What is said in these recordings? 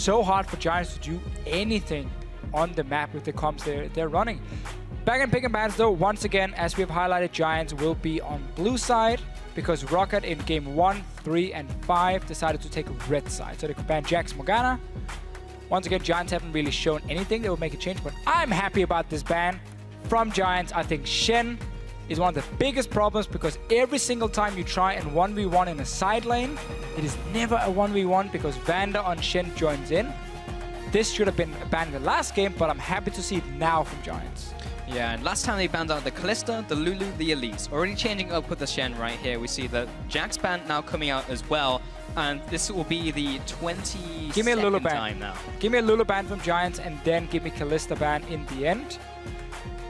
so hard for Giants to do anything on the map with the comps they're running. Back in pick and bans though, once again, as we have highlighted, Giants will be on blue side because ROCCAT in game 1, 3, and 5 decided to take red side. So they could ban Jax Morgana. Once again, Giants haven't really shown anything that will make a change, but I'm happy about this ban from Giants. I think Shen is one of the biggest problems because every single time you try and 1v1 in a side lane, it is never a 1v1 because Vander on Shen joins in. This should have been banned in the last game, but I'm happy to see it now from Giants. Yeah, and last time they banned out the Kalista, the Lulu, the Elise. Already changing up with the Shen right here. We see the Jax ban now coming out as well. And this will be the 22nd time now. Give me a Lulu ban from Giants and then give me Kalista ban in the end.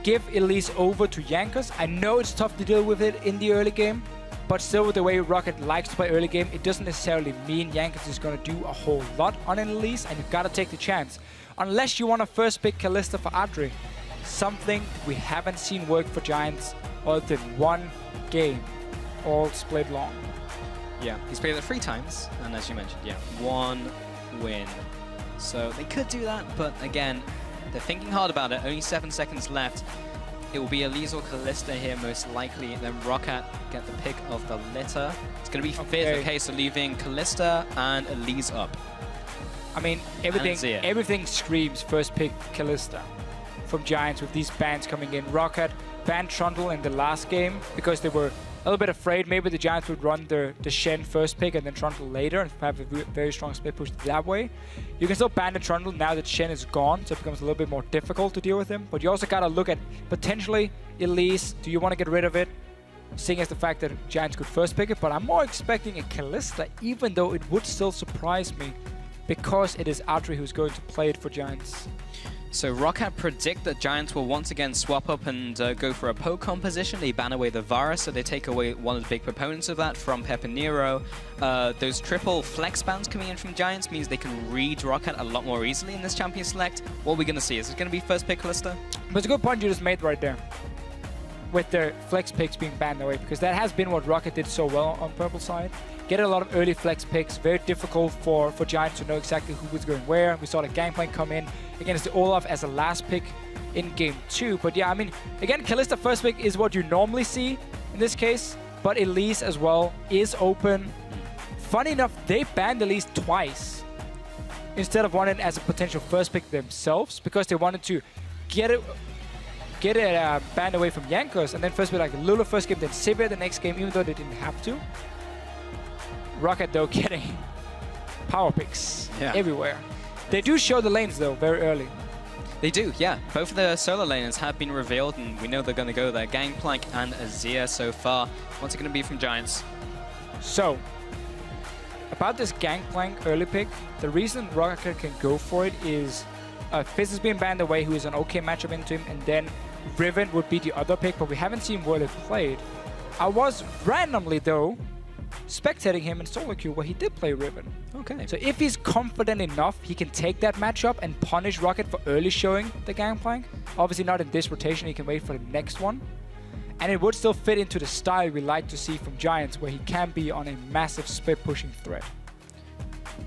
Give Elise over to Jankos. I know it's tough to deal with it in the early game, but still with the way ROCCAT likes to play early game, it doesn't necessarily mean Jankos is going to do a whole lot on an Elise, and you've got to take the chance. Unless you want to first pick Kalista for Adryh. Something we haven't seen work for Giants other than one game, all split long. Yeah, he's played it 3 times, and as you mentioned, yeah, 1 win. So they could do that, but again, they're thinking hard about it. Only 7 seconds left. It will be Elise or Kalista here most likely. Then ROCCAT get the pick of the litter. It's going to be Fizz, okay, so leaving Kalista and Elise up. I mean, everything screams first pick Kalista from Giants with these bans coming in. ROCCAT banned Trundle in the last game because they were a little bit afraid maybe the Giants would run the Shen first pick and then Trundle later and have a very strong split push that way. You can still ban the Trundle now that Shen is gone, so it becomes a little bit more difficult to deal with him. But you also got to look at potentially Elise. Do you want to get rid of it? Seeing as the fact that Giants could first pick it, but I'm more expecting a Kalista, even though it would still surprise me because it is Adryh who's going to play it for Giants. So ROCCAT predict that Giants will once again swap up and go for a poke composition. They ban away the Varus, so they take away one of the big proponents of that from PePiiNeRO. Those triple flex bans coming in from Giants means they can read ROCCAT a lot more easily in this champion select. What are we going to see? Is it going to be first pick Kalista? But it's a good point you just made right there with their flex picks being banned away, because that has been what ROCCAT did so well on purple side. Get a lot of early flex picks, very difficult for Giants to know exactly who was going where. We saw the Gankplank come in against the Olaf as a last pick in game 2. But yeah, I mean, again, Kalista first pick is what you normally see in this case, but Elise as well is open. Funny enough, they banned Elise twice instead of wanting as a potential first pick themselves because they wanted to get it banned away from Jankos and then first pick like Lulu first game, then Sivir the next game, even though they didn't have to. ROCCAT though getting power picks everywhere. They do show the lanes though very early. They do, yeah. Both of the solo laners have been revealed and we know they're going to go there. Gankplank and Azir so far. What's it going to be from Giants? So, about this Gankplank early pick, the reason ROCCAT can go for it is Fizz is being banned away, who is an okay matchup into him, and then Riven would be the other pick, but we haven't seen Werlyb played. I was randomly though spectating him in solo queue where he did play Riven. Okay. So if he's confident enough, he can take that matchup and punish ROCCAT for early showing the Gankplank. Obviously not in this rotation, he can wait for the next one. And it would still fit into the style we like to see from Giants, where he can be on a massive split pushing threat.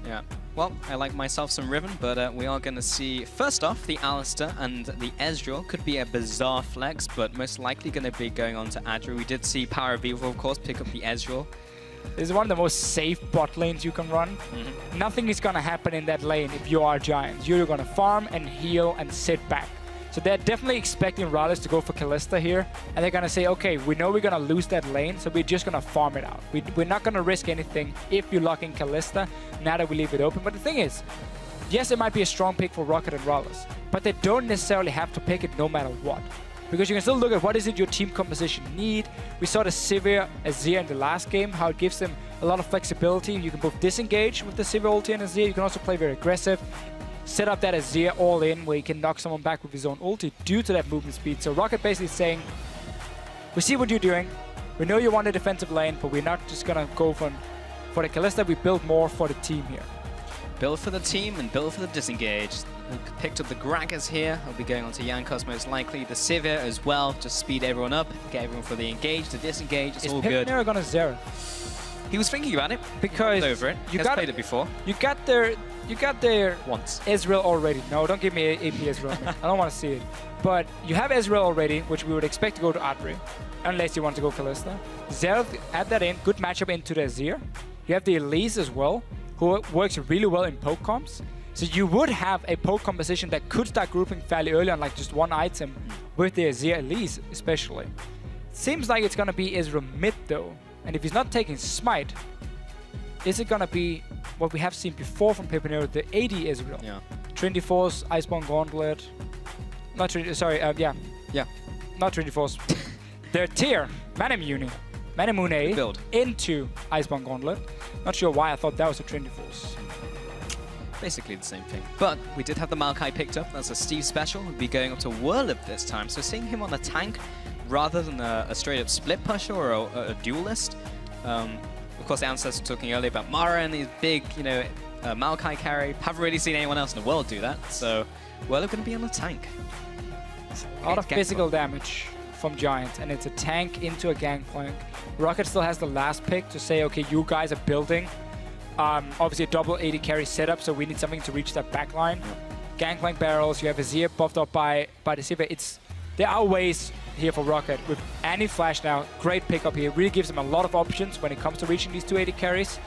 Yeah. Well, I like myself some Riven, but we are going to see, first off, the Alistar and the Ezreal. Could be a bizarre flex, but most likely going to be going on to Adryh. We did see Power of Evil, of course, pick up the Ezreal. This is one of the most safe bot lanes you can run. Nothing is going to happen in that lane if you are Giants. You're going to farm and heal and sit back. So they're definitely expecting MrRallez to go for Kalista here. And they're going to say, okay, we know we're going to lose that lane, so we're just going to farm it out. We're not going to risk anything if you lock in Kalista, now that we leave it open. But the thing is, yes, it might be a strong pick for ROCCAT and MrRallez, but they don't necessarily have to pick it no matter what. Because you can still look at what is it your team composition need. We saw the Sivir Azir in the last game, how it gives them a lot of flexibility. You can both disengage with the Sivir ulti and Azir. You can also play very aggressive. Set up that Azir all in where you can knock someone back with his own ulti due to that movement speed. So ROCCAT basically saying, we see what you're doing. We know you want a defensive lane, but we're not just going to go for the Kalista. We build more for the team here. Build for the team and build for the disengage. We picked up the Gragas here. I'll be going on to Jankos most likely. The Sivir as well. Just speed everyone up. Get everyone for the engage, the disengage. It's all good. Is PePiiNeRO going to Xerath? He was thinking about it. Because over it. He has played it before. You got their you got their Once. Ezreal already. No, don't give me AP Ezreal. I don't want to see it. But you have Ezreal already, which we would expect to go to Adryh, unless you want to go Kalista. Xerath, add that in. Good matchup into the Azir. You have the Elise as well, who works really well in poke comps. So you would have a poke composition that could start grouping fairly early on, like just one item with the Azir Elise, especially. Seems like it's going to be Ezreal mid, though. And if he's not taking Smite, is it going to be what we have seen before from PePiiNeRO, the AD Ezreal? Yeah. Trinity Force, Iceborne Gauntlet. Not Trinity, sorry, yeah. Yeah. Not Trinity Force. Their tier, Manamune build into Iceborne Gauntlet. Not sure why I thought that was a Trinity Force. Basically the same thing. But we did have the Maokai picked up. That's a Steve special. We'll be going up to Werlyb this time. So seeing him on a tank rather than a straight-up split pusher or a duelist. Of course, the ancestors were talking earlier about Mara and his big, you know, Maokai carry. Haven't really seen anyone else in the world do that. So Werlyb going to be on a tank. A lot of physical damage from Giants, and it's a tank into a Gankplank. ROCCAT still has the last pick to say, okay, you guys are building obviously a double AD carry setup, so we need something to reach that back line. Gankplank barrels, you have Azir buffed up by the Sivir. There are ways here for ROCCAT. With Annie Flash now, great pickup here. Really gives them a lot of options when it comes to reaching these two AD carries.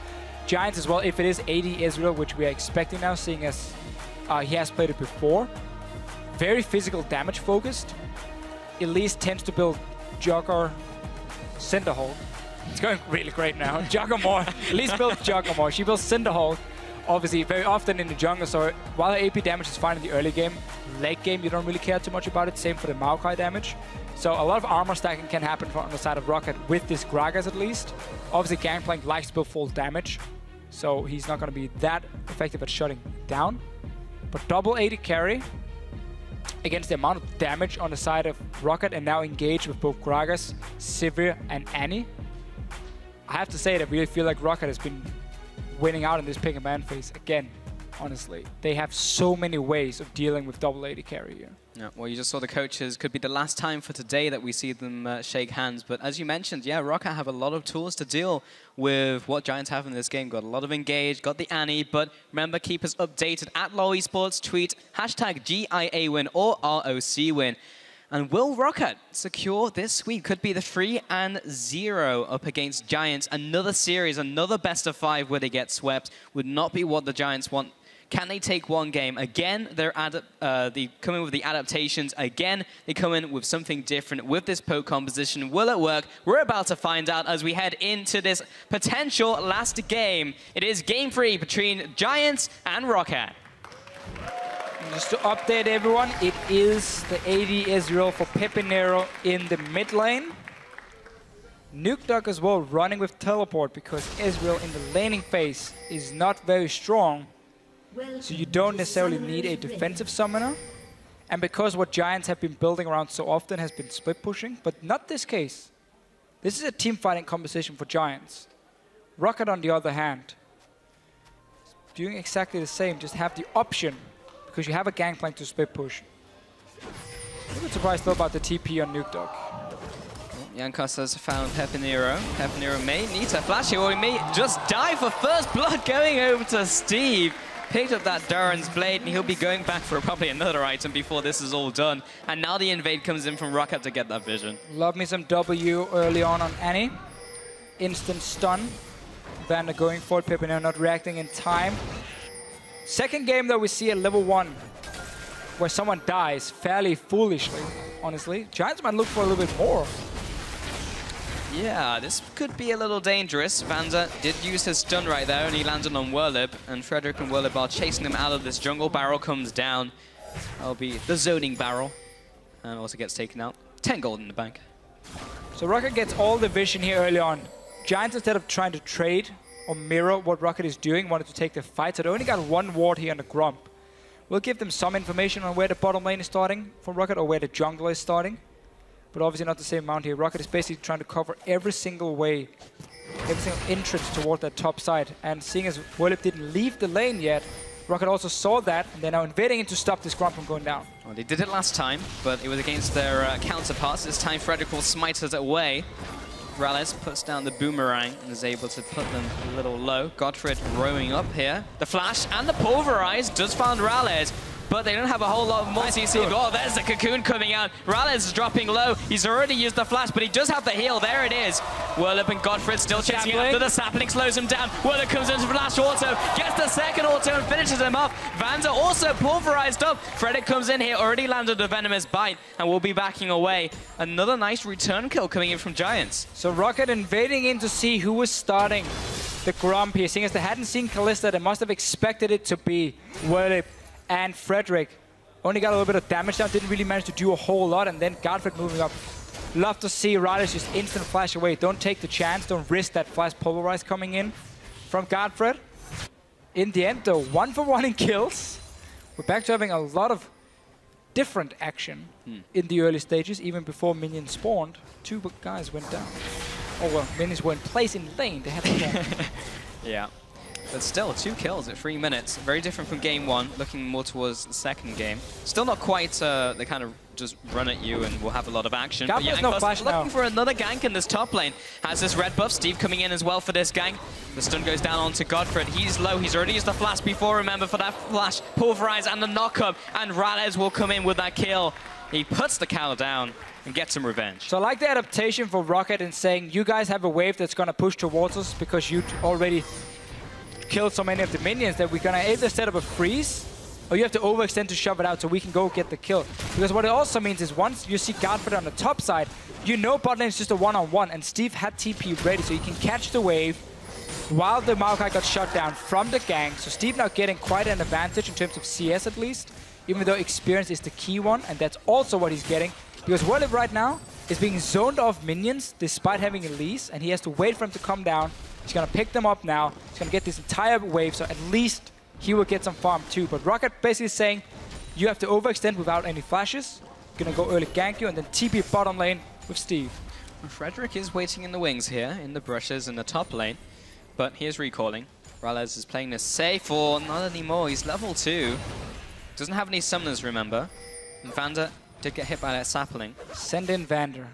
Giants as well, if it is AD Ezreal, which we are expecting now, seeing as he has played it before. Very physical damage focused. Elise tends to build Jogger Cinderhawk. It's going really great now. Jogger more. Elise builds Jogger more. She builds Cinderhawk. Obviously, very often in the jungle, so while the AP damage is fine in the early game, late game you don't really care too much about it. Same for the Maokai damage. So a lot of armor stacking can happen on the side of ROCCAT with this Gragas at least. Obviously, Gankplank likes to build full damage, so he's not going to be that effective at shutting down. But double AD carry against the amount of damage on the side of ROCCAT, and now engaged with both Gragas, Sivir, and Annie. I have to say that I really feel like ROCCAT has been winning out in this pick and ban phase again. Honestly, they have so many ways of dealing with double AD carry here. Yeah, well, you just saw the coaches. Could be the last time for today that we see them shake hands. But as you mentioned, yeah, ROCCAT have a lot of tools to deal with what Giants have in this game. Got a lot of engage, got the Annie, but remember, keep us updated at LoL Esports. Tweet hashtag GIA win or ROC win. And will ROCCAT secure this week? Could be the 3-0 up against Giants. Another series, another best of 5 where they get swept. Would not be what the Giants want. Can they take one game? Again, they come in with the adaptations. Again, they come in with something different with this poke composition. Will it work? We're about to find out as we head into this potential last game. It is game 3 between Giants and ROCCAT. Just to update everyone, it is the AD Ezreal for PePiiNeRO in the mid lane. Nukeduck as well running with teleport because Ezreal in the laning phase is not very strong. So you don't necessarily need a defensive summoner. And because what Giants have been building around so often has been split pushing, but not this case. This is a team fighting composition for Giants. ROCCAT on the other hand, doing exactly the same, just have the option because you have a Gankplank to split push. A little bit surprised though about the TP on Nukeduck. Jankos has found PePiiNeRO. PePiiNeRO may need to flash here, or he may just die for first blood going over to Steve. Picked up that Duran's Blade, and he'll be going back for probably another item before this is all done. And now the invade comes in from ROCCAT to get that vision. Love me some W early on Annie. Instant stun. Vander going for it, PePiiNeRO not reacting in time. Second game though, we see a level 1 where someone dies fairly foolishly, honestly. Giants might look for a little bit more. Yeah, this could be a little dangerous. Vander did use his stun right there, and he landed on Werlyb. And Frederick and Werlyb are chasing him out of this jungle. Barrel comes down. That'll be the zoning barrel. And also gets taken out. 10 gold in the bank. So ROCCAT gets all the vision here early on. Giants, instead of trying to trade or mirror what ROCCAT is doing, wanted to take the fight. So they only got 1 ward here on the Grump. We'll give them some information on where the bottom lane is starting for ROCCAT or where the jungle is starting. But obviously not the same amount here. ROCCAT is basically trying to cover every single way, every single entrance toward that top side. And seeing as Werlyb didn't leave the lane yet, ROCCAT also saw that, and they're now invading in to stop this Grump from going down. Well, they did it last time, but it was against their counterparts. This time Frederick will smite it away. MrRallez puts down the boomerang and is able to put them a little low. GODFRED rowing up here. The flash and the pulverize does find RALEZ, but they don't have a whole lot of multi-C. Oh, there's the cocoon coming out. RALEZ is dropping low. He's already used the flash, but he does have the heal. There it is. Werlyb and GODFRED still chasing after. The sapling slows him down. Werlyb comes into flash auto, gets the second auto and finishes him off. Vander also pulverized up. Frederick comes in here, already landed a venomous bite, and will be backing away. Another nice return kill coming in from Giants. So ROCCAT invading in to see who was starting the Grump here. Seeing as they hadn't seen Kalista, they must have expected it to be Werlyb and Frederick. Only got a little bit of damage down, didn't really manage to do a whole lot, and then GODFRED moving up. Love to see RALEZ just instant flash away. Don't take the chance, don't risk that flash pulverize coming in from GODFRED. In the end though, 1-for-1 in kills. We're back to having a lot of different action in the early stages, even before minions spawned. 2 guys went down. Oh well, minions were in place in lane, they had to Yeah. But still, 2 kills at 3 minutes. Very different from game 1, looking more towards the second game. Still not quite, they kind of just run at you and will have a lot of action. But no flash looking now. for another gank in this top lane. Has this red buff. Steve coming in as well for this gank. The stun goes down onto GODFRED. He's low. He's already used the flash before, remember, for that flash. Pulverize and the knock-up. And RALEZ will come in with that kill. He puts the cow down and gets some revenge. So I like the adaptation for ROCCAT in saying, you guys have a wave that's going to push towards us because you already killed so many of the minions that we're going to either set up a freeze or you have to overextend to shove it out so we can go get the kill. Because what it also means is once you see GODFRED on the top side, you know bot lane is just a one-on-one, and Steve had TP ready so he can catch the wave while the Maokai got shut down from the gank. So Steve now getting quite an advantage in terms of CS at least, even though experience is the key one, and that's also what he's getting. Because Werlyb right now is being zoned off minions despite having Elise, and he has to wait for him to come down. He's going to pick them up now. He's going to get this entire wave, so at least he will get some farm too. But ROCCAT basically saying, you have to overextend without any flashes. Going to go early gank you and then TP bottom lane with Steve. Frederick is waiting in the wings here, in the brushes in the top lane. But here's recalling. RALEZ is playing this safe, or not anymore. He's level 2. Doesn't have any summoners, remember. And Vander did get hit by that sapling. Send in Vander.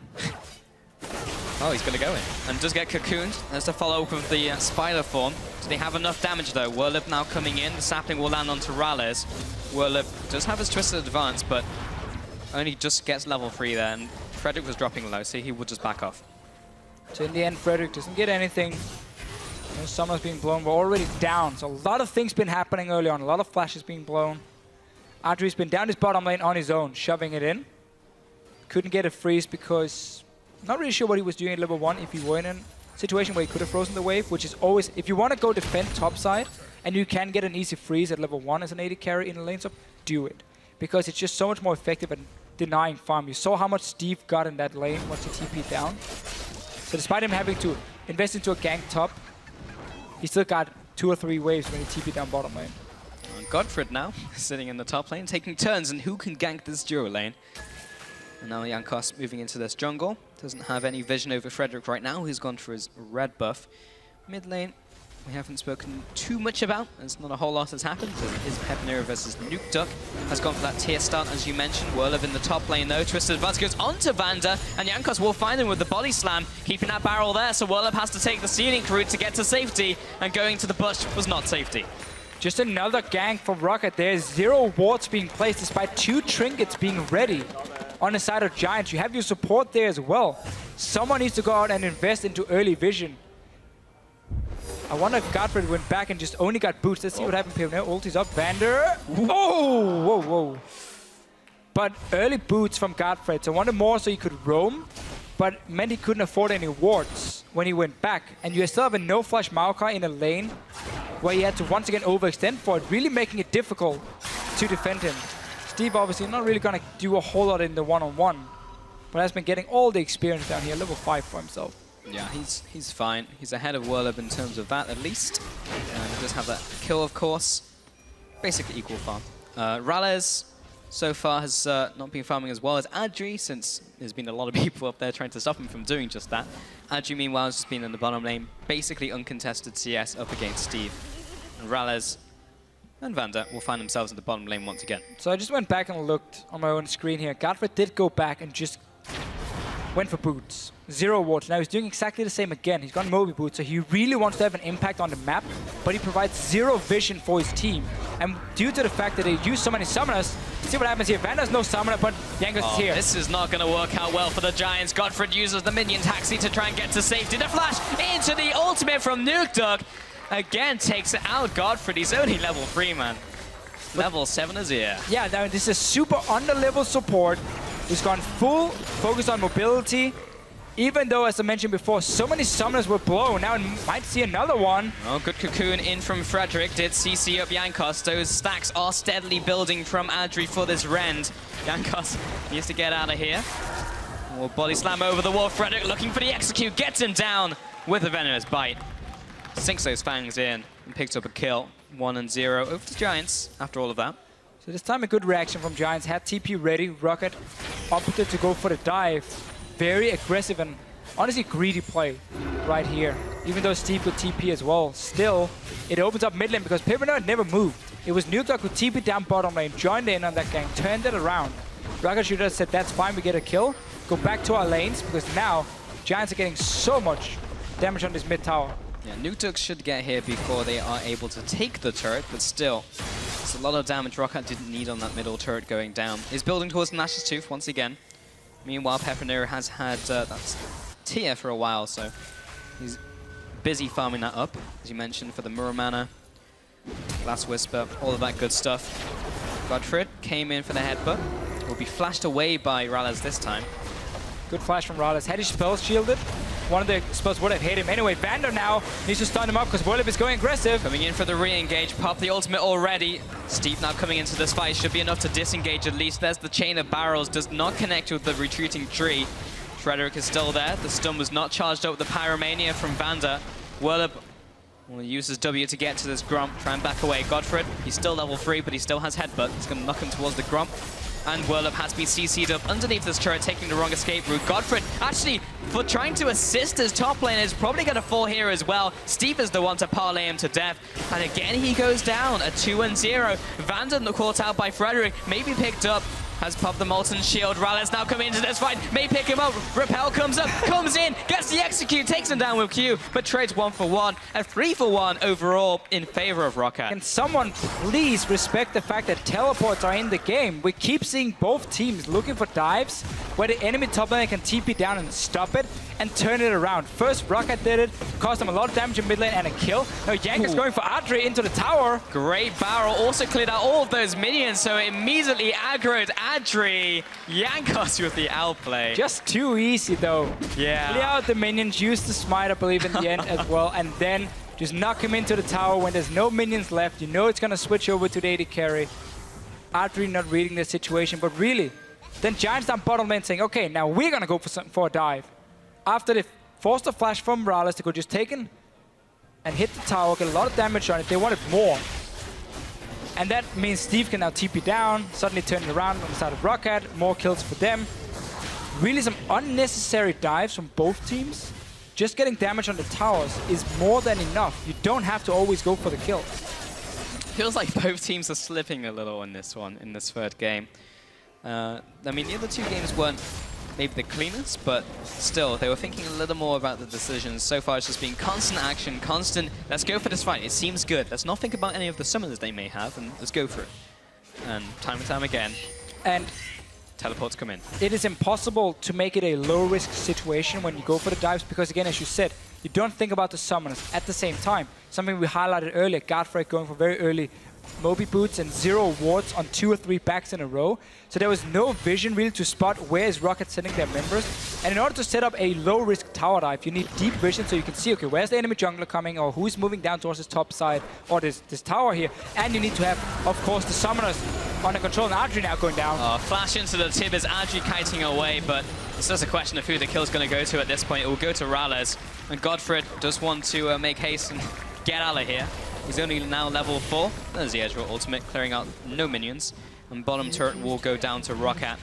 Oh, he's going to go in. And does get cocooned. There's the follow-up of the spider form. Do they have enough damage, though? Werlyb now coming in. The sapling will land onto RALEZ. Werlyb does have his Twisted Advance, but only just gets level 3 there. And Frederick was dropping low, so he will just back off. So in the end, Frederick doesn't get anything. No summoners being blown. We're already down. So a lot of things been happening early on. A lot of flashes being blown. Adryh's been down his bottom lane on his own, shoving it in. Couldn't get a freeze because... not really sure what he was doing at level 1 if he were in a situation where he could have frozen the wave, which is always... if you want to go defend top side and you can get an easy freeze at level 1 as an AD carry in the lane sub, do it. Because it's just so much more effective at denying farm. You saw how much Steve got in that lane once he TP'd down. So despite him having to invest into a gank top, he still got 2 or 3 waves when he TP'd down bottom lane. GODFRED now sitting in the top lane, taking turns, and who can gank this duo lane? And now Jankos moving into this jungle. Doesn't have any vision over Frederick right now. He's gone for his red buff. Mid lane, we haven't spoken too much about. There's not a whole lot has happened. It is PePiiNeRO versus Nukeduck. Has gone for that tier start, as you mentioned. Werlyb in the top lane, though. Twisted Advance goes onto Vander, and Jankos will find him with the body slam, keeping that barrel there. So Werlyb has to take the scenic route to get to safety, and going to the bush was not safety. Just another gank from ROCCAT. There's 0 wards being placed despite 2 trinkets being ready. On the side of Giants, you have your support there as well. Someone needs to go out and invest into early vision. I wonder if GODFRED went back and just only got boots. Let's see what happened. PePiiNeRO ulti's up. Vander. Oh, whoa, whoa. But early boots from GODFRED. So I wanted more so he could roam, but meant he couldn't afford any wards when he went back. And you still have a no-flash Maokai in a lane where he had to once again overextend for it, really making it difficult to defend him. Steve obviously not really going to do a whole lot in the one-on-one, but has been getting all the experience down here, level 5 for himself. Yeah, he's fine. He's ahead of Werlyb in terms of that, at least. And he does have that kill, of course. Basically equal farm. RALEZ so far has not been farming as well as Adryh, since there's been a lot of people up there trying to stop him from doing just that. Adryh, meanwhile, has just been in the bottom lane, basically uncontested CS up against Steve. And RALEZ and Vander will find themselves in the bottom lane once again. So I just went back and looked on my own screen here. GODFRED did go back and just went for boots. 0 wards. Now he's doing exactly the same again. He's got Moby boots, so he really wants to have an impact on the map, but he provides 0 vision for his team. And due to the fact that they use so many summoners, see what happens here. Vander's no summoner, but Jankos is here. This is not going to work out well for the Giants. GODFRED uses the minion taxi to try and get to safety. The flash into the ultimate from Nukeduck. Again, takes it out. GODFRED, he's only level 3, man. Level 7 Azir. Yeah, now this is super under-level support. He's gone full focus on mobility. Even though, as I mentioned before, so many summoners were blown. Now we might see another one. Oh, good cocoon in from Frederick. Did CC up Jankos. Those stacks are steadily building from Adryh for this rend. Jankos needs to get out of here. Oh, body slam over the wall. Frederick looking for the execute. Gets him down with a venomous bite. Sinks those fangs in and picks up a kill. 1-0 over to Giants after all of that. So this time a good reaction from Giants. Had TP ready. ROCCAT opted to go for the dive. Very aggressive and honestly greedy play right here. Even though Steve could TP as well, still it opens up mid lane because PePiiNeRO never moved. It was Nukeduck who TP'd down bottom lane, joined in on that gank, turned it around. ROCCAT should have said, that's fine, we get a kill. Go back to our lanes because now Giants are getting so much damage on this mid tower. Yeah, Nukeduck should get here before they are able to take the turret, but still, it's a lot of damage ROCCAT didn't need on that middle turret going down. He's building towards the Nash's Tooth once again. Meanwhile, PePiiNeRO has had that tier for a while, so he's busy farming that up, as you mentioned, for the Mirror Mana, Last Whisper, all of that good stuff. GODFRED came in for the headbutt. Will be flashed away by RALEZ this time. Good flash from RALEZ. Had his spells shielded, one of the spells would have hit him. Anyway, Vander now needs to stun him up because Werlyb is going aggressive. Coming in for the re-engage, pop the ultimate already. Steve now coming into this fight, should be enough to disengage at least. There's the chain of barrels, does not connect with the retreating tree. Frederick is still there. The stun was not charged up with the Pyromania from Vander. Werlyb will use his W to get to this Grump, try and back away. GODFRED, he's still level 3, but he still has headbutt. He's going to knock him towards the Grump. And Werlyb has been CC'd up underneath this turret, taking the wrong escape route. GODFRED, actually, for trying to assist his top lane, is probably going to fall here as well. Steve is the one to parlay him to death. And again, he goes down, a 2-0. Vander caught out by Frederick, maybe picked up. Has popped the Molten Shield. RALEZ now coming into this fight. May pick him up. Repel comes up, comes in, gets the execute, takes him down with Q, but trades 1-for-1. A 3-for-1 overall in favor of ROCCAT. Can someone please respect the fact that teleports are in the game? We keep seeing both teams looking for dives where the enemy top laner can TP down and stop it and turn it around. First, ROCCAT did it, caused them a lot of damage in mid lane and a kill. Now Jankos going for Adryh into the tower. Great barrel, also cleared out all of those minions, so immediately aggroed Adryh. Jankos with the outplay. Just too easy though. Yeah. Clear out the minions, use the smite I believe in the end as well, and then just knock him into the tower when there's no minions left. You know it's gonna switch over to the AD carry. Adryh not reading the situation, but really, then Giants down bottom lane saying, okay, now we're gonna go for a dive. After they forced a flash from RALEZ, they could just take it and hit the tower, get a lot of damage on it. They wanted more. And that means Steve can now TP down, suddenly turn it around on the side of ROCCAT, more kills for them. Really some unnecessary dives from both teams. Just getting damage on the towers is more than enough. You don't have to always go for the kills. Feels like both teams are slipping a little in this one, in this third game. I mean, the other two games weren't maybe the cleanest, but still, they were thinking a little more about the decisions. So far, it's just been constant action, constant, let's go for this fight. It seems good. Let's not think about any of the summons they may have, and let's go for it. And time again, and teleports come in. It is impossible to make it a low-risk situation when you go for the dives, because again, as you said, you don't think about the summoners at the same time. Something we highlighted earlier, GODFRED going for very early Moby boots and 0 wards on 2 or 3 backs in a row. So there was no vision really to spot where is ROCCAT sending their members. And in order to set up a low-risk tower dive, you need deep vision so you can see, okay, where's the enemy jungler coming, or who's moving down towards this top side, or this tower here. And you need to have, of course, the summoners under control. And Adryh now going down. Flash into the tip as Adryh kiting away, but it's just a question of who the kill's going to go to at this point. It will go to RALEZ. And GODFRED does want to make haste and get out of here. He's only now level 4. There's the Ezreal ultimate, clearing out no minions. And bottom turret will go down to ROCCAT.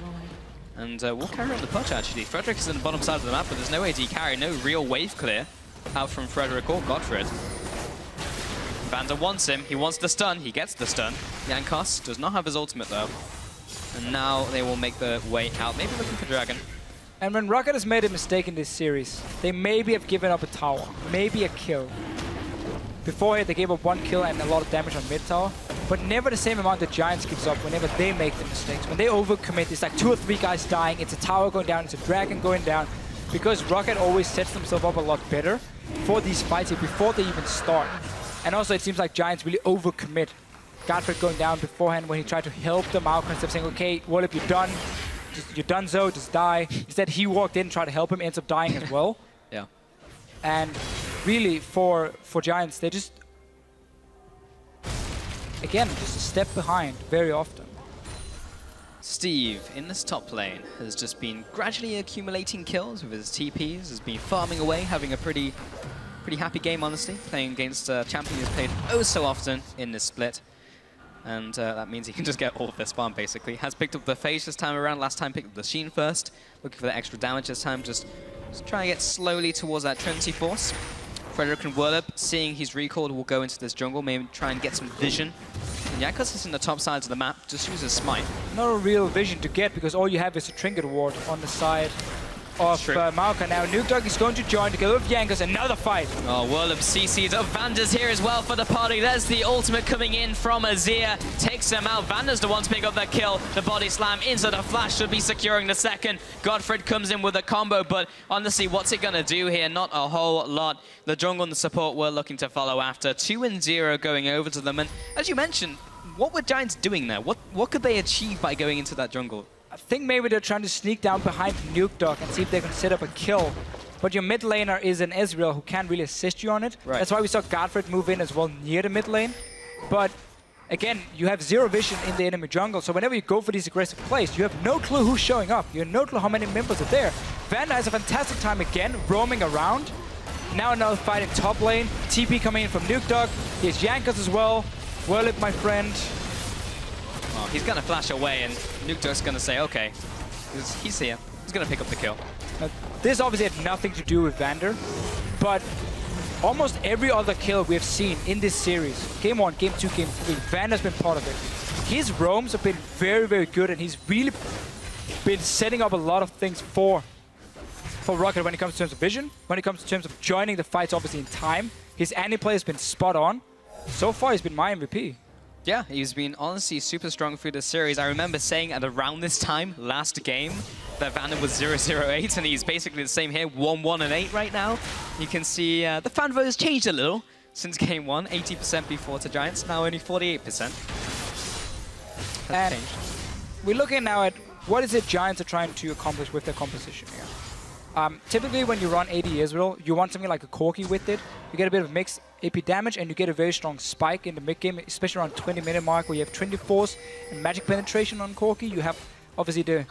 And we'll carry on the push, actually. Frederick is in the bottom side of the map, but there's no AD carry, no real wave clear out from Frederick or GODFRED. Vander wants him. He wants the stun. He gets the stun. Jankos does not have his ultimate, though. And now they will make the way out. Maybe looking for Dragon. And when ROCCAT has made a mistake in this series, they maybe have given up a tower, maybe a kill. Before they gave up 1 kill and a lot of damage on mid tower, but never the same amount that Giants gives up whenever they make the mistakes. When they overcommit, it's like 2 or 3 guys dying, it's a tower going down, it's a dragon going down, because ROCCAT always sets themselves up a lot better for these fights here before they even start. And also it seems like Giants really overcommit. GODFRED going down beforehand when he tried to help the Maokai instead of saying, okay, Werlyb, you're done. You're done, so just die. Instead, he walked in, tried to help him, ends up dying as well. Yeah. And really, for Giants, they just, again, just a step behind very often. Steve, in this top lane, has just been gradually accumulating kills with his TPs, has been farming away, having a pretty happy game, honestly, playing against a champion who's played oh so often in this split. And that means he can just get all of this farm, basically. Has picked up the Phase this time around. Last time picked up the Sheen first. Looking for the extra damage this time. Just trying to get slowly towards that Trinity Force. Frederick and Werlyb, seeing he's recalled, will go into this jungle. Maybe try and get some vision. And Jankos is in the top sides of the map. Just uses Smite. No real vision to get, because all you have is a Trinket Ward on the side of Maokai. Now Nukeduck is going to join together with Jankos. Another fight. Oh, Werlyb CC'd. Oh, Vander's here as well for the party. There's the ultimate coming in from Azir. Takes him out. Vander's the one to pick up that kill. The body slam into the flash should be securing the second. GODFRED comes in with a combo, but honestly, what's it going to do here? Not a whole lot. The jungle and the support were looking to follow after. 2-0 going over to them. And as you mentioned, what were Giants doing there? What could they achieve by going into that jungle? I think maybe they're trying to sneak down behind Nukeduck and see if they can set up a kill. But your mid laner is an Ezreal who can't really assist you on it. Right. That's why we saw GODFRED move in as well near the mid lane. But again, you have zero vision in the enemy jungle, so whenever you go for these aggressive plays, you have no clue who's showing up. You have no clue how many members are there. Vander has a fantastic time again, roaming around. Now another fight in top lane. TP coming in from Nukeduck. Here's Jankos as well. Werlyb, my friend. Oh, he's going to flash away, and Nukeduck's going to say, okay, he's here. He's going to pick up the kill. Now, this obviously had nothing to do with Vander, but almost every other kill we have seen in this series, Game 1, Game 2, Game 3, Vander's been part of it. His roams have been very, very good, and he's really been setting up a lot of things for ROCCAT when it comes to terms of vision, when it comes to terms of joining the fights, obviously in time. His anti-play has been spot on. So far, he's been my MVP. Yeah, he's been honestly super strong through this series. I remember saying at around this time, last game, that Vander was 0-0-8, and he's basically the same here, 1-1-8 right now. You can see the fan vote has changed a little since Game 1, 80% before to Giants, now only 48%. That's changed. We're looking now at what is it Giants are trying to accomplish with their composition here. Typically, when you run AD Ezreal, you want something like a Corki with it. You get a bit of mixed AP damage, and you get a very strong spike in the mid-game, especially around 20-minute mark, where you have Trinity Force and Magic Penetration on Corki. You have, obviously, the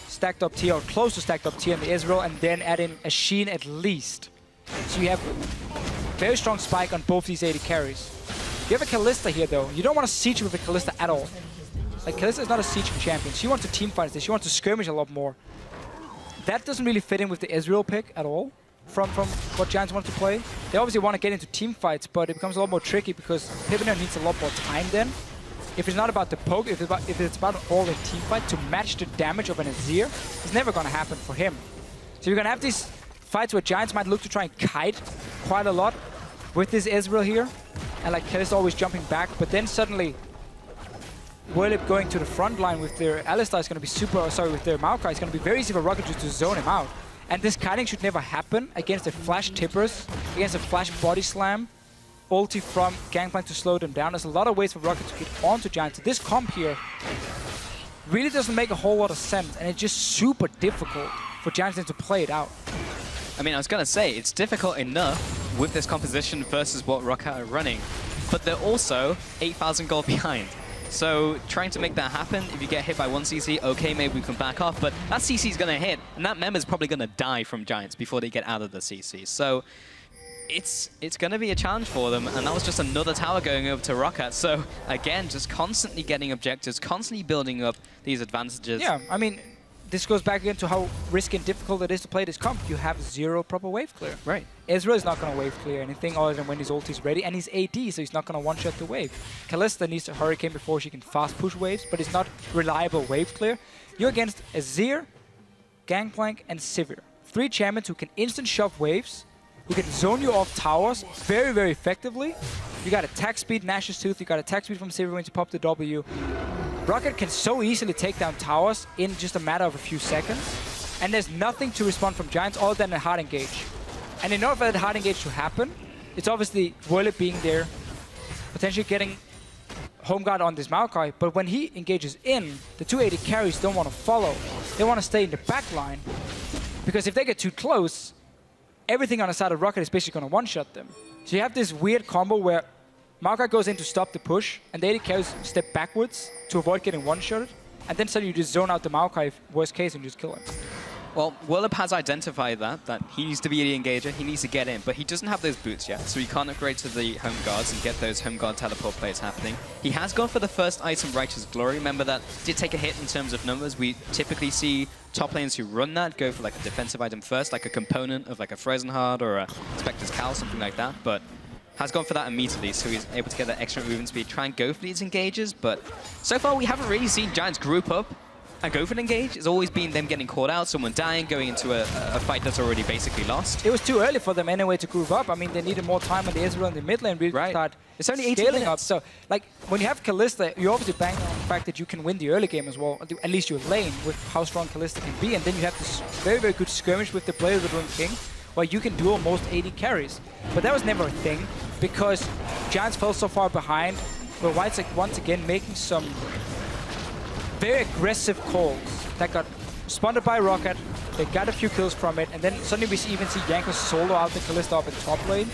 stacked up tier, or close to stacked up tier in the Ezreal, and then add in a Sheen at least. So you have very strong spike on both these AD carries. You have a Kalista here, though. You don't want to siege with a Kalista at all. Like, Kalista is not a sieging champion. She wants to teamfight this. She wants to skirmish a lot more. That doesn't really fit in with the Ezreal pick at all, from what Giants want to play. They obviously want to get into team fights, but it becomes a lot more tricky because PePiiNeRO needs a lot more time then. If it's not about the poke, if it's about an all-in team fight to match the damage of an Azir, it's never going to happen for him. So you're going to have these fights where Giants might look to try and kite quite a lot with this Ezreal here, and like Kalista always jumping back, but then suddenly Werlyb going to the front line with their Alistar is going to be with their Maokai, it's going to be very easy for ROCCAT just to zone him out. And this kiting should never happen against the flash tippers, against a flash body slam, ulti from Gankplank to slow them down. There's a lot of ways for ROCCAT to get onto Giants. This comp here really doesn't make a whole lot of sense, and it's just super difficult for Giants to play it out. I mean, I was going to say, it's difficult enough with this composition versus what ROCCAT are running, but they're also 8,000 gold behind. So trying to make that happen, if you get hit by one CC, okay, maybe we can back off, but that CC is going to hit, and that member is probably going to die from Giants before they get out of the CC. So it's going to be a challenge for them, and that was just another tower going over to ROCCAT. So again, just constantly getting objectives, constantly building up these advantages. Yeah, I mean, this goes back again to how risky and difficult it is to play this comp. You have zero proper wave clear. Right. Ezreal is not going to wave clear anything other than when his ulti is ready, and he's AD, so he's not going to one-shot the wave. Kalista needs to hurricane before she can fast push waves, but it's not reliable wave clear. You're against Azir, Gankplank, and Sivir. 3 champions who can instant shove waves, who can zone you off towers very, very effectively. You got attack speed, Nash's Tooth, you got attack speed from Sivir when you pop the W. ROCCAT can so easily take down towers in just a matter of a few seconds. And there's nothing to respond from Giants other than a hard engage. And in order for that hard engage to happen, it's obviously Werlyb being there, potentially getting home guard on this Maokai, but when he engages in, the 280 carries don't want to follow. They want to stay in the back line, because if they get too close, everything on the side of ROCCAT is basically going to one-shot them. So you have this weird combo where Maokai goes in to stop the push, and the 80 carries step backwards to avoid getting one-shotted, and then suddenly you just zone out the Maokai, worst case, and just kill him. Well, Werlyb has identified that he needs to be the engager, he needs to get in, but he doesn't have those boots yet, so he can't upgrade to the home guards and get those home guard teleport plays happening. He has gone for the first item, Righteous Glory. Remember that did take a hit in terms of numbers. We typically see top lanes who run that go for like a defensive item first, like a component of like a Frozen Heart or a Spectre's Cal, something like that, but has gone for that immediately, so he's able to get that extra movement speed, try and go for these engages, but so far we haven't really seen Giants group up and go for an engage. It's always been them getting caught out, someone dying, going into a fight that's already basically lost. It was too early for them anyway to group up. I mean, they needed more time on the Ezreal in the mid lane really to start it's only 18 scaling minutes. up. So, like, when you have Kalista, you obviously bank on the fact that you can win the early game as well, at least your lane, with how strong Kalista can be. And then you have this very, very good skirmish with the players of the Rune King, where you can duel most 80 carries. But that was never a thing, because Giants fell so far behind, where White's like, once again making some very aggressive calls that got spotted by ROCCAT. They got a few kills from it, and then suddenly we even see Jankos solo out the Kalista up in top lane.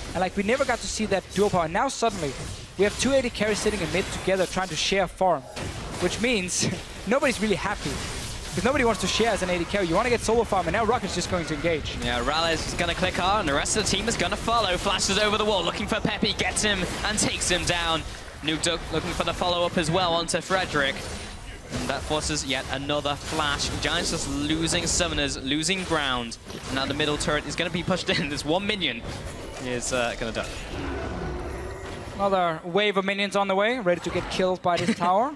And like, we never got to see that dual power. And now suddenly, we have 280 carries sitting in mid together trying to share farm, which means nobody's really happy, because nobody wants to share as an 80 carry. You want to get solo farm, and now ROCCAT's just going to engage. Yeah, RALEZ is going to click R, and the rest of the team is going to follow. Flashes over the wall, looking for Pepi, gets him, and takes him down. Nukeduck looking for the follow-up as well onto Frederick. And that forces yet another flash. Giants just losing summoners, losing ground. And now the middle turret is going to be pushed in. There's 1 minion is going to die. Another wave of minions on the way, ready to get killed by this tower.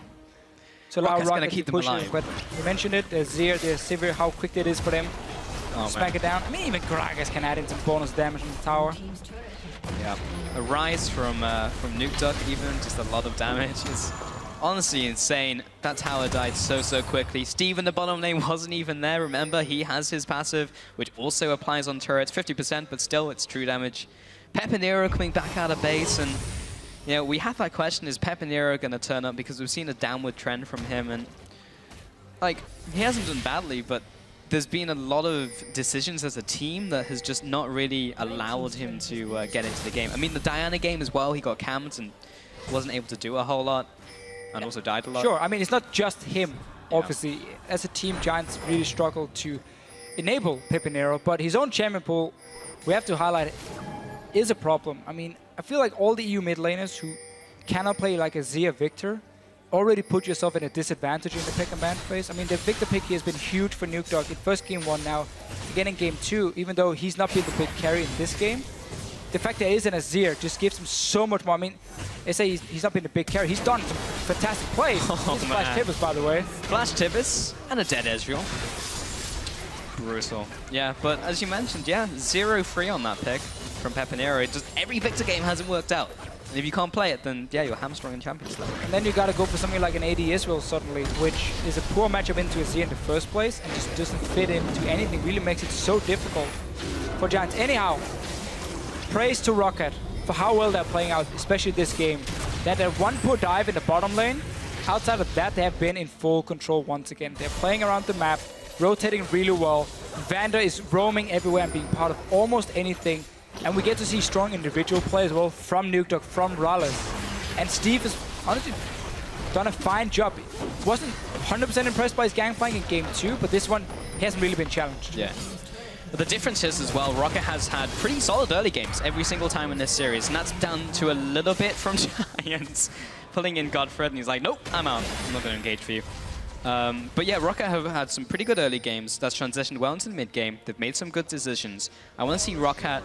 So allow ROCCAT to push it. But you mentioned it, Azir, the Sivir, how quick it is for them. Smack it down. I mean, even Gragas can add in some bonus damage in the tower. Yeah, a rise from Nukeduck, even just a lot of damage. It's honestly insane. That tower died so quickly. Steve in the bottom lane wasn't even there. Remember, he has his passive, which also applies on turrets, 50%, but still it's true damage. PePiiNeRO coming back out of base, and you know, we have that question, is PePiiNeRO going to turn up? Because we've seen a downward trend from him, and like, he hasn't done badly, but there's been a lot of decisions as a team that has just not really allowed him to get into the game. I mean, the Diana game as well, he got camped and wasn't able to do a whole lot, and also died a lot. Sure, I mean, it's not just him, obviously. Yeah. As a team, Giants really struggled to enable PePiiNeRO, but his own champion pool, we have to highlight, is a problem. I mean, I feel like all the EU mid laners who cannot play like a Zia Victor already put yourself in a disadvantage in the pick and ban phase. I mean, the Victor pick here has been huge for Nukeduck in first game 1 now. Again in game 2, even though he's not been the big carry in this game, the fact that he is an Azir just gives him so much more. I mean, they say he's not been the big carry. He's done some fantastic plays. He's Flash Tibbers, by the way. Flash Tibbers and a dead Ezreal. Brutal. Yeah, but as you mentioned, yeah, 0-3 on that pick from PePiiNeRO. Just every Victor game hasn't worked out. And if you can't play it, then yeah, you're hamstrung in Champions League. And then you gotta go for something like an AD Ezreal suddenly, which is a poor matchup into Azir in the first place, and just doesn't fit into anything. Really makes it so difficult for Giants. Anyhow, praise to ROCCAT for how well they're playing out, especially this game. They had one poor dive in the bottom lane. Outside of that, they have been in full control once again. They're playing around the map, rotating really well. Vander is roaming everywhere and being part of almost anything. And we get to see strong individual play as well from Nukeduck, from MrRallez. And Steve has honestly done a fine job. Wasn't 100% impressed by his Gankplank in game 2, but this one, he hasn't really been challenged. Yeah. But the difference is as well, ROCCAT has had pretty solid early games every single time in this series, and that's down to a little bit from Giants pulling in GODFRED, and he's like, nope, I'm out. I'm not going to engage for you. But yeah, ROCCAT have had some pretty good early games that's transitioned well into the mid game. They've made some good decisions. I want to see ROCCAT,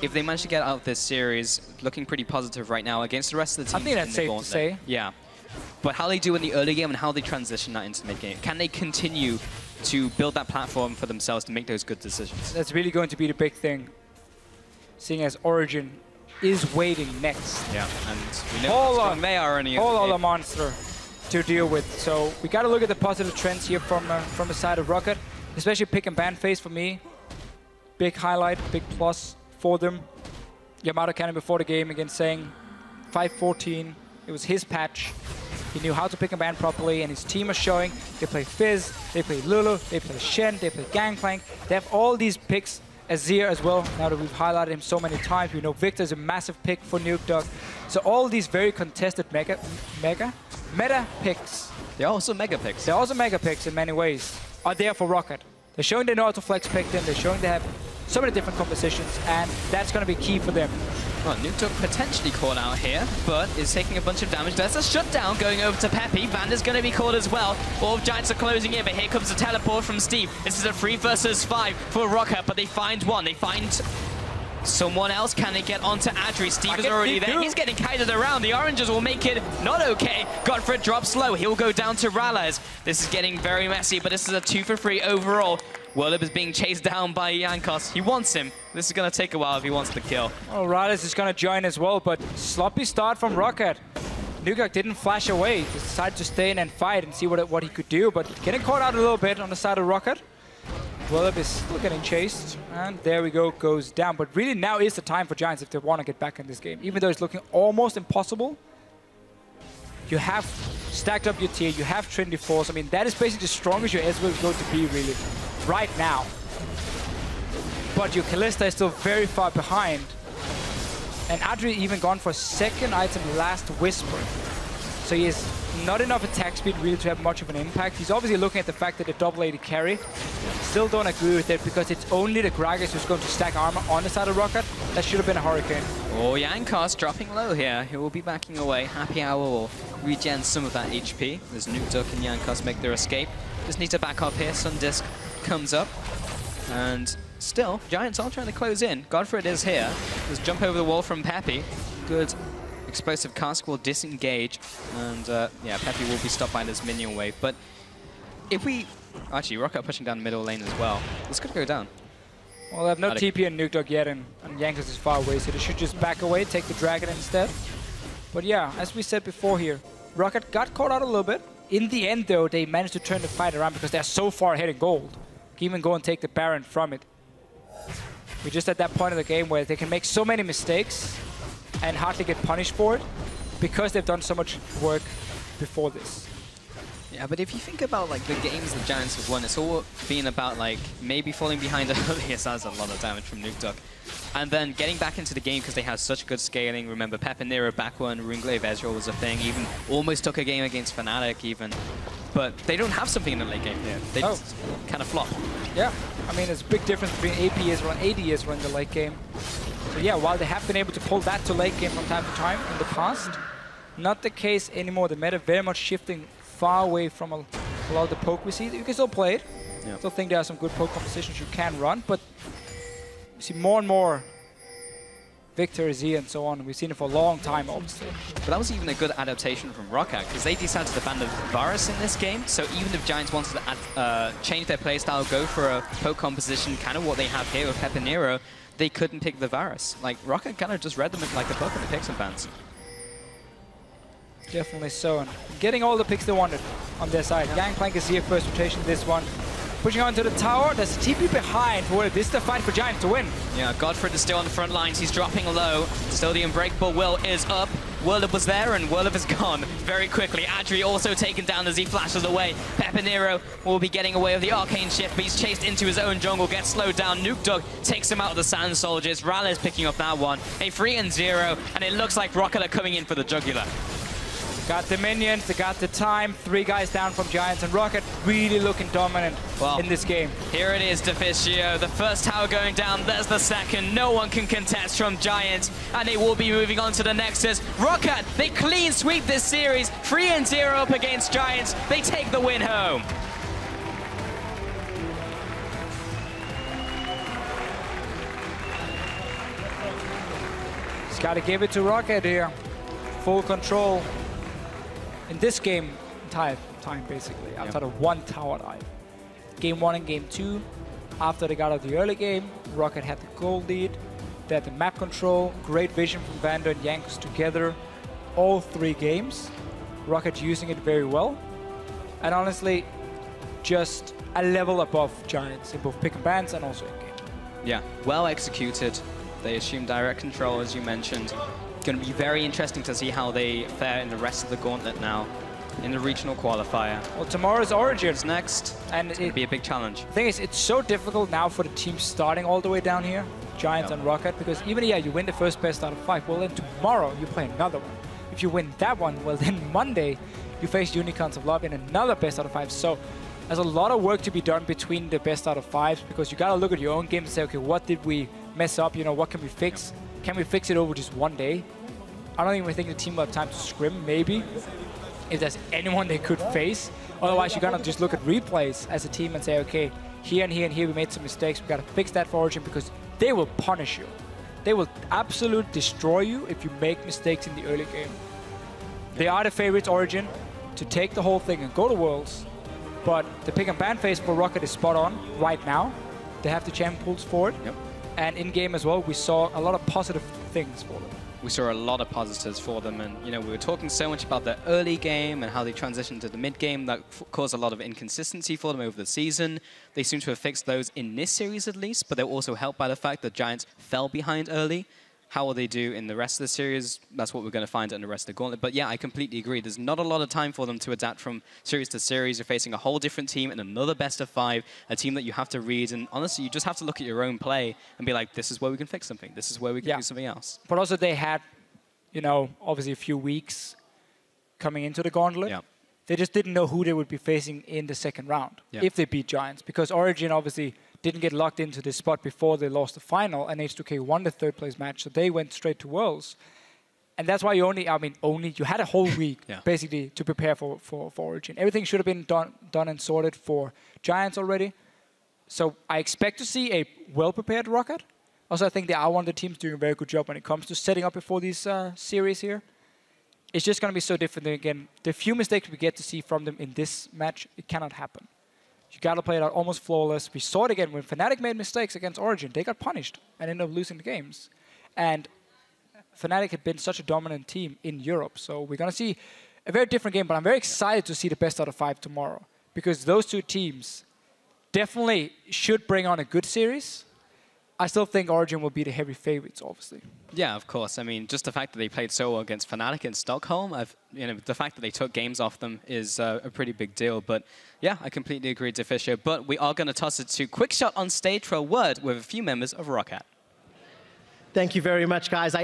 if they manage to get out of this series, looking pretty positive right now against the rest of the teams. I think that's safe to say. Yeah. but how they do in the early game and how they transition that into mid-game. Can they continue to build that platform for themselves to make those good decisions? That's really going to be the big thing, seeing as Origin is waiting next. Yeah, and we know how strong they are. Whole other monster to deal with. So we got to look at the positive trends here from the side of ROCCAT, especially pick and ban phase for me. Big highlight, big plus for them. Yamato Cannon before the game again saying 5-14. It was his patch. He knew how to pick and ban properly, and his team are showing. They play Fizz, they play Lulu, they play Shen, they play Gankplank. They have all these picks. Azir as well, now that we've highlighted him so many times. We know Victor is a massive pick for Nukeduck. So all these very contested meta picks. They're also mega picks. They're also mega picks in many ways. Are there for ROCCAT. They're showing they know how to flex pick them. They're showing they have so many different compositions, and that's going to be key for them. Well, Nukeduck potentially caught out here, but is taking a bunch of damage. There's a shutdown going over to Pepi. Vander's going to be caught as well. All Giants are closing in, but here comes the teleport from Steve. This is a 3 versus 5 for ROCCAT, but they find one. They find someone else. Can they get onto Adryh? Steve is already there. He's getting kited around. The oranges will make it not okay. GODFRED drops low. He'll go down to RALEZ. This is getting very messy, but this is a 2 for 3 overall. Werlyb is being chased down by Jankos. He wants him. This is going to take a while if he wants the kill. Oh, RALEZ is going to join as well, but sloppy start from ROCCAT. Nukeduck didn't flash away. He decided to stay in and fight and see what he could do, but getting caught out a little bit on the side of ROCCAT. Werlyb is still getting chased, and there we go, goes down. But really now is the time for Giants if they want to get back in this game. Even though it's looking almost impossible, you have stacked up your tier, you have Trinity Force. I mean, that is basically the strongest your Ezreal is going to be, really, right now. But your Kalista is still very far behind. And Adryh even gone for second item, Last Whisper. So he has not enough attack speed really to have much of an impact. He's obviously looking at the fact that the double AD carry. Still don't agree with it because it's only the Gragas who's going to stack armor on the side of ROCCAT. That should have been a Hurricane. Oh, Jankos dropping low here. He will be backing away. Happy Hour will regen some of that HP as Nukeduck and Jankos make their escape. Just need to back up here. Sundisk comes up. And still, Giants are trying to close in. GODFRED is here. Just jump over the wall from Pepi. Good explosive cask will disengage. And yeah, Pepi will be stopped by this minion wave. But if we... Actually, ROCCAT pushing down middle lane as well. This could go down. Well, they have no TP and Nukeduck yet, and Jankos is far away, so they should just back away, take the dragon instead. But yeah, as we said before here, ROCCAT got caught out a little bit. In the end, though, they managed to turn the fight around because they're so far ahead in gold. Can even go and take the Baron from it. We're just at that point of the game where they can make so many mistakes and hardly get punished for it because they've done so much work before this. Yeah, but if you think about like the games the Giants have won, it's all been about like maybe falling behind earlier. So that's a lot of damage from Nukeduck. And then getting back into the game because they have such good scaling. Remember, PePiiNeRO back when Runeglaive Ezreal was a thing. Even almost took a game against Fnatic even. But they don't have something in the late game here. They just kind of flop. Yeah, I mean, there's a big difference between AP Ezreal and AD Ezreal in the late game. So yeah, while they have been able to pull that to late game from time to time in the past, not the case anymore. The meta very much shifting far away from a lot of the poke we see. You can still play it. I still think there are some good poke compositions you can run, but you see more and more Victor, Z, and so on. We've seen it for a long time, obviously. But that was even a good adaptation from ROCCAT, because they decided to ban the Varus in this game. So even if Giants wanted to change their playstyle, go for a poke composition, kind of what they have here with PePiiNeRO, they couldn't pick the Varus. Like, ROCCAT kind of just read them like a book and the picks and bans. Definitely so. And getting all the picks they wanted on their side. Gankplank is here, first rotation, this one. Pushing onto the tower, there's a TP behind. This is the fight for Giants to win. Yeah, GODFRED is still on the front lines. He's dropping low. Still the Unbreakable Will is up. Werlyb was there, and Werlyb is gone very quickly. Adryh also taken down as he flashes away. PePiiNeRO will be getting away with the Arcane Shift, but he's chased into his own jungle, gets slowed down. Nukeduck takes him out of the Sand Soldiers. RALEZ picking up that one. A 3-0, and it looks like ROCCAT are coming in for the jugular. Got the minions, they got the time. 3 guys down from Giants, and ROCCAT really looking dominant in this game. Here it is, Deficio. The first tower going down, there's the second. No one can contest from Giants, and they will be moving on to the Nexus. ROCCAT, they clean sweep this series. 3-0 up against Giants. They take the win home. Just gotta give it to ROCCAT here. Full control. in this game, entire time basically, outside of one tower dive. Game 1 and Game 2, after they got out of the early game, ROCCAT had the goal lead. They had the map control, great vision from Vander and Jankos together. All 3 games, ROCCAT using it very well. And honestly, just a level above Giants in both pick and bans and also in game. Yeah, well executed. They assume direct control, as you mentioned. Going to be very interesting to see how they fare in the rest of the Gauntlet now in the regional qualifier. Well, tomorrow's Origin. It's next, and it's going to be a big challenge. The thing is, it's so difficult now for the teams starting all the way down here, Giants and ROCCAT, because even, yeah, you win the first best out of 5, well, then tomorrow you play another one. If you win that one, well, then Monday you face Unicorns of Love in another best out of 5. So there's a lot of work to be done between the best out of 5s, because you got to look at your own game and say, okay, what did we mess up? You know, what can we fix? Can we fix it over just one day? I don't even think the team will have time to scrim, maybe, if there's anyone they could face. Otherwise, you're going to just look at replays as a team and say, okay, here and here and here we made some mistakes. We got to fix that for Origin, because they will punish you. They will absolutely destroy you if you make mistakes in the early game. They are the favorites, Origin, to take the whole thing and go to Worlds. But the pick and ban phase for ROCCAT is spot on right now. They have the champion pools for it. Yep. And in-game as well, we saw a lot of positive things for them. We saw a lot of positives for them, and you know, we were talking so much about the early game and how they transitioned to the mid game. That caused a lot of inconsistency for them over the season. They seem to have fixed those in this series at least, but they're also helped by the fact that Giants fell behind early. How will they do in the rest of the series? That's what we're going to find in the rest of the Gauntlet. But yeah, I completely agree. There's not a lot of time for them to adapt from series to series. You're facing a whole different team and another best of 5, a team that you have to read. And honestly, you just have to look at your own play and be like, this is where we can fix something. This is where we can do something else. But also they had, you know, obviously a few weeks coming into the Gauntlet. Yeah. They just didn't know who they would be facing in the second round if they beat Giants. Because Origin obviously didn't get locked into this spot before they lost the final, and H2K won the 3rd place match, so they went straight to Worlds. And that's why you you had a whole week basically to prepare for Origin. Everything should have been done and sorted for Giants already. So I expect to see a well-prepared ROCCAT. Also, I think they are one of the teams doing a very good job when it comes to setting up before these series here. It's just going to be so different. Again, the few mistakes we get to see from them in this match, it cannot happen. You got to play it out almost flawless. We saw it again when Fnatic made mistakes against Origin. They got punished and ended up losing the games. And Fnatic had been such a dominant team in Europe. So we're going to see a very different game. But I'm very excited to see the best out of 5 tomorrow, because those two teams definitely should bring on a good series. I still think Origin will be the heavy favorites, obviously. Yeah, of course. I mean, just the fact that they played so well against Fnatic in Stockholm, the fact that they took games off them is a pretty big deal. But yeah, I completely agree, Deficio. But we are going to toss it to QuickShot on stage for a word with a few members of ROCCAT. Thank you very much, guys.